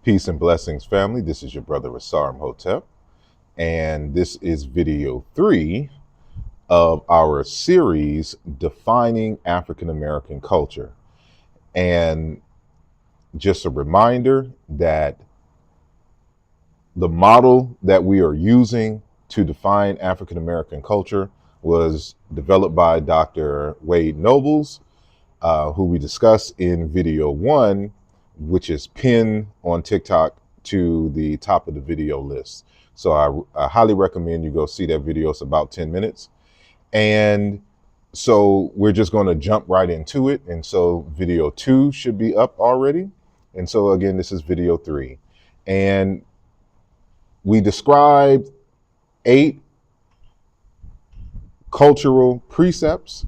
Peace and blessings, family. This is your brother Rasarim Hotep, and this is video 3 of our series, Defining African American Culture. And just a reminder that the model that we are using to define African American culture was developed by Dr. Wade Nobles, who we discussed in video 1, which is pinned on TikTok to the top of the video list. So I highly recommend you go see that video. It's about 10 minutes. And so we're just going to jump right into it. And so video 2 should be up already. And so again, this is video 3. And we described 8 cultural precepts,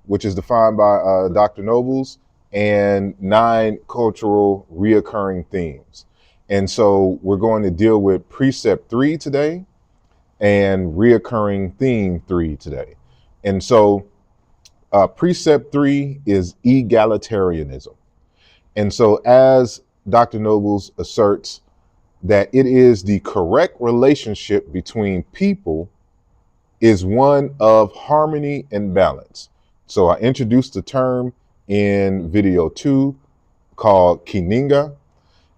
which is defined by Dr. Nobles, and 9 cultural reoccurring themes. And so we're going to deal with precept 3 today and reoccurring theme 3 today. And so precept 3 is egalitarianism. And so as Dr. Nobles asserts that it is the correct relationship between people is one of harmony and balance. So I introduced the term in video 2 called Kininga,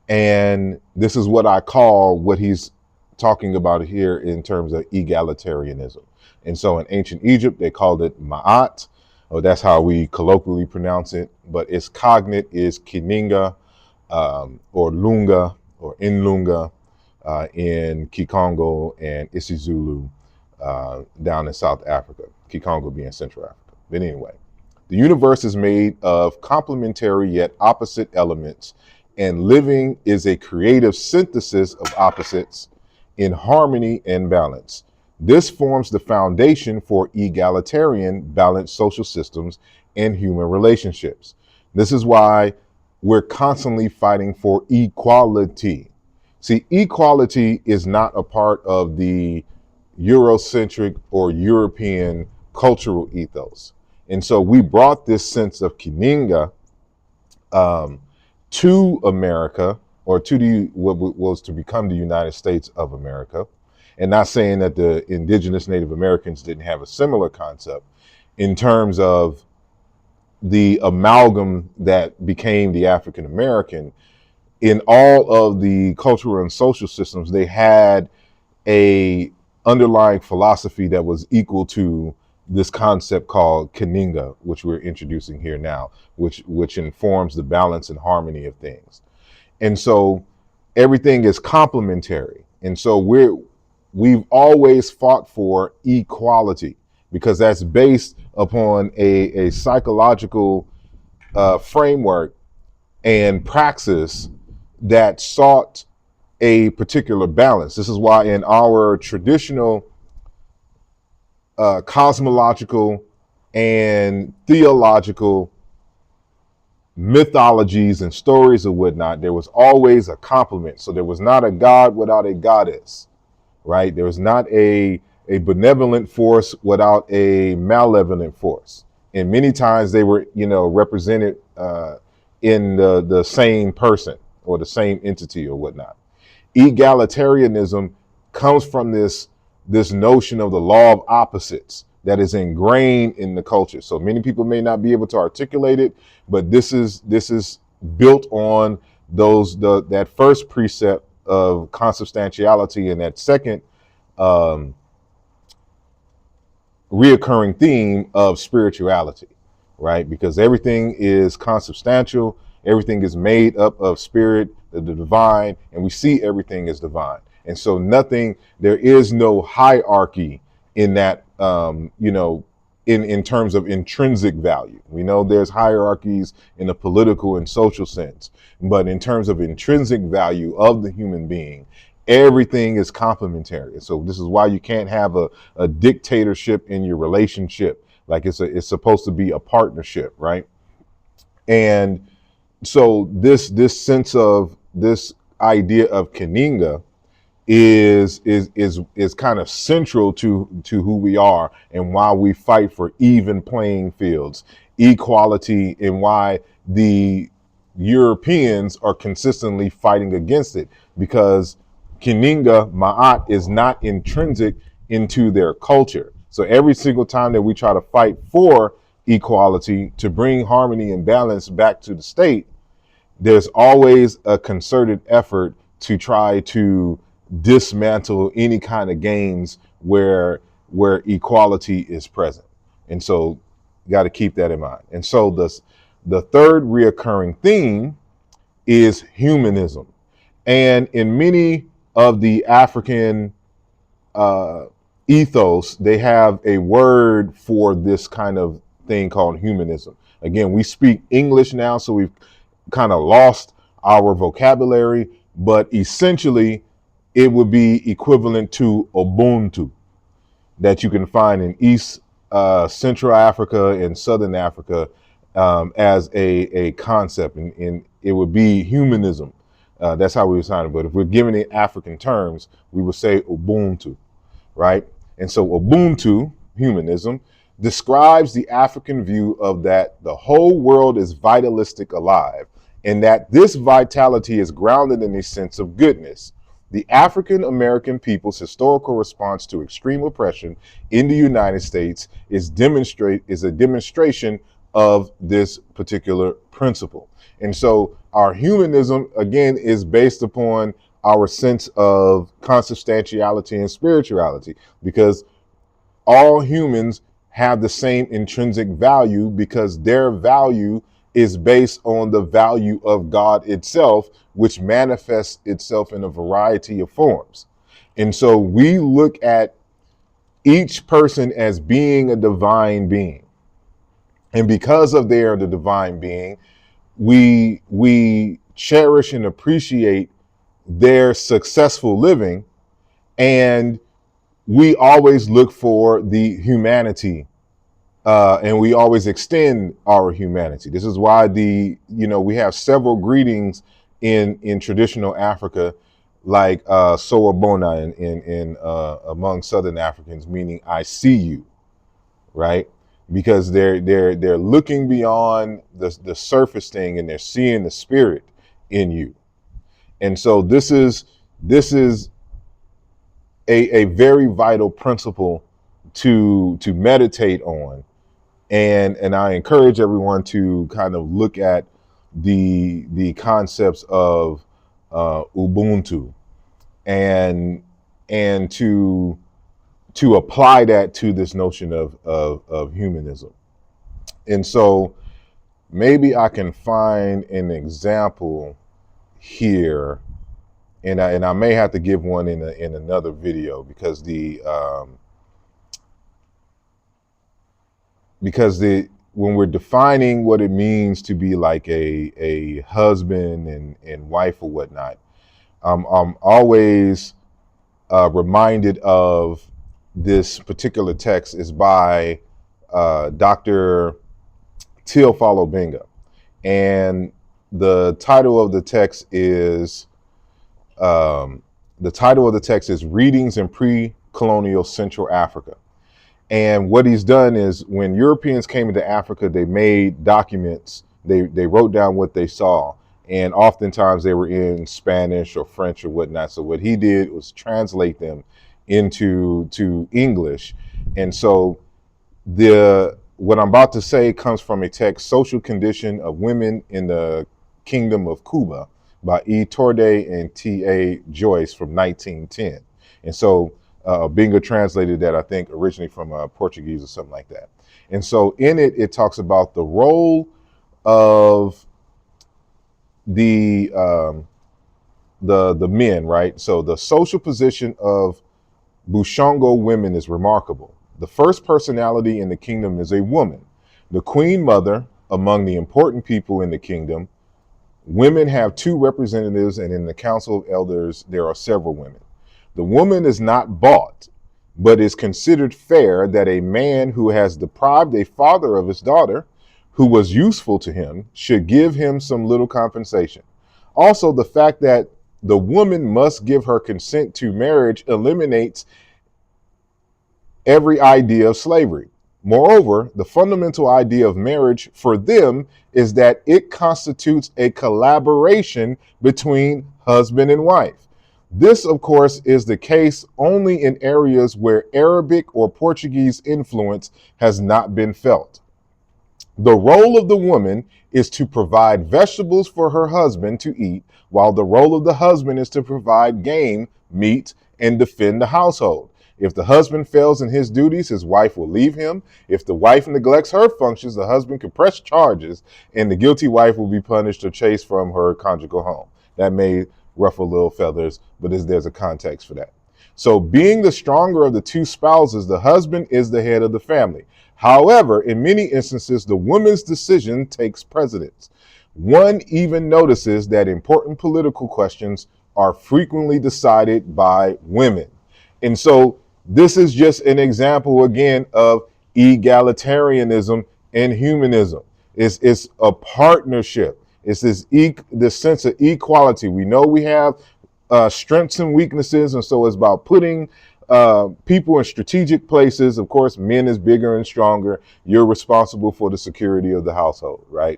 and this is what I call what he's talking about here in terms of egalitarianism. And so in ancient Egypt, they called it Ma'at, or that's how we colloquially pronounce it, but its cognate is Kininga, or Lunga, or Inlunga, in Kikongo and Isizulu, down in South Africa, Kikongo being Central Africa. But anyway, the universe is made of complementary yet opposite elements, and living is a creative synthesis of opposites in harmony and balance. This forms the foundation for egalitarian, balanced social systems and human relationships. This is why we're constantly fighting for equality. See, equality is not a part of the Eurocentric or European cultural ethos. And so we brought this sense of Kininga to America, or to what was to become the United States of America. And not saying that the indigenous Native Americans didn't have a similar concept in terms of the amalgam that became the African American. In all of the cultural and social systems, they had a underlying philosophy that was equal to this concept called Kininga, which we're introducing here now, which informs the balance and harmony of things. And so everything is complementary. And so we've always fought for equality, because that's based upon a psychological framework and praxis that sought a particular balance. This is why in our traditional cosmological and theological mythologies and stories or whatnot, there was always a complement. So there was not a god without a goddess, right? There was not a benevolent force without a malevolent force. And many times they were, represented in the same person or the same entity or whatnot. Egalitarianism comes from this notion of the law of opposites that is ingrained in the culture. So many people may not be able to articulate it, but this is built on that first precept of consubstantiality and that second reoccurring theme of spirituality, right? Because everything is consubstantial, everything is made up of spirit, the divine, and we see everything as divine. And so there is no hierarchy in that, in terms of intrinsic value. We know there's hierarchies in a political and social sense, but in terms of intrinsic value of the human being, everything is complementary. And so this is why you can't have a dictatorship in your relationship. Like it's supposed to be a partnership, right? And so this sense of this idea of Kininga is kind of central to who we are and why we fight for even playing fields, equality, and why the Europeans are consistently fighting against it because Kininga Ma'at is not intrinsic into their culture. So every single time that we try to fight for equality to bring harmony and balance back to the state, there's always a concerted effort to try to dismantle any kind of gains where equality is present. And so you got to keep that in mind. And so the third reoccurring theme is humanism. And in many of the African uh, ethos, they have a word for this kind of thing called humanism. Again, we speak English now, so we've kind of lost our vocabulary, but essentially it would be equivalent to Ubuntu that you can find in East Central Africa and Southern Africa as a concept, and it would be humanism. That's how we would sign it. But if we're giving it African terms, we would say Ubuntu, right? And so Ubuntu, humanism, describes the African view of that the whole world is vitalistic alive, and that this vitality is grounded in a sense of goodness. The African American people's historical response to extreme oppression in the United States is a demonstration of this particular principle. And so our humanism, again, is based upon our sense of consubstantiality and spirituality, because all humans have the same intrinsic value because their value is based on the value of God itself, which manifests itself in a variety of forms. And so we look at each person as being a divine being. And because of they are the divine being, we cherish and appreciate their successful living, and we always look for the humanity, and we always extend our humanity. This is why we have several greetings in traditional Africa, like Sowabona in among Southern Africans, meaning I see you, right? Because they're looking beyond the surface thing, and they're seeing the spirit in you. And so this is a very vital principle to meditate on, and I encourage everyone to kind of look at the concepts of Ubuntu, and to apply that to this notion of humanism. And so maybe I can find an example here, and I may have to give one in another video, because when we're defining what it means to be like a husband and wife or whatnot, I'm always reminded of this particular text is by Dr. Teofilo Benga, and the title of the text is Readings in Pre-Colonial Central Africa. And what he's done is, when Europeans came into Africa, they made documents. They wrote down what they saw, and oftentimes they were in Spanish or French or whatnot. So what he did was translate them into English. And so what I'm about to say comes from a text, Social Condition of Women in the Kingdom of Cuba, by E. Torde and T.A. Joyce from 1910. And so Benga translated that, I think, originally from Portuguese or something like that. And so in it talks about the role of the men, right? So the social position of Bushongo women is remarkable. The first personality in the kingdom is a woman, the queen mother among the important people in the kingdom. Women have 2 representatives, and in the council of elders, there are several women. The woman is not bought, but is considered fair that a man who has deprived a father of his daughter, who was useful to him, should give him some little compensation. Also, the fact that the woman must give her consent to marriage eliminates every idea of slavery. Moreover, the fundamental idea of marriage for them is that it constitutes a collaboration between husband and wife. This, of course, is the case only in areas where Arabic or Portuguese influence has not been felt. The role of the woman is to provide vegetables for her husband to eat, while the role of the husband is to provide game, meat, and defend the household. If the husband fails in his duties, his wife will leave him. If the wife neglects her functions, the husband can press charges, and the guilty wife will be punished or chased from her conjugal home. That may ruffle little feathers, but there's a context for that. So, being the stronger of the two spouses, the husband is the head of the family. However, in many instances, the woman's decision takes precedence. One even notices that important political questions are frequently decided by women. And so this is just an example, again, of egalitarianism and humanism. It's a partnership. It's this sense of equality. We know we have strengths and weaknesses, and so it's about putting people in strategic places. Of course, men is bigger and stronger. You're responsible for the security of the household, right?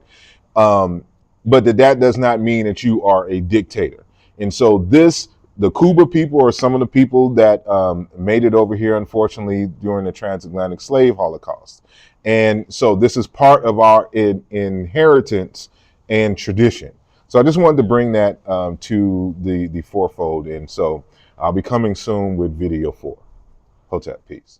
But that does not mean that you are a dictator. And so the Cuba people are some of the people that made it over here, unfortunately, during the transatlantic slave holocaust. And so this is part of our inheritance and tradition. So I just wanted to bring that to the fourfold. And so I'll be coming soon with video 4. Hotep, peace.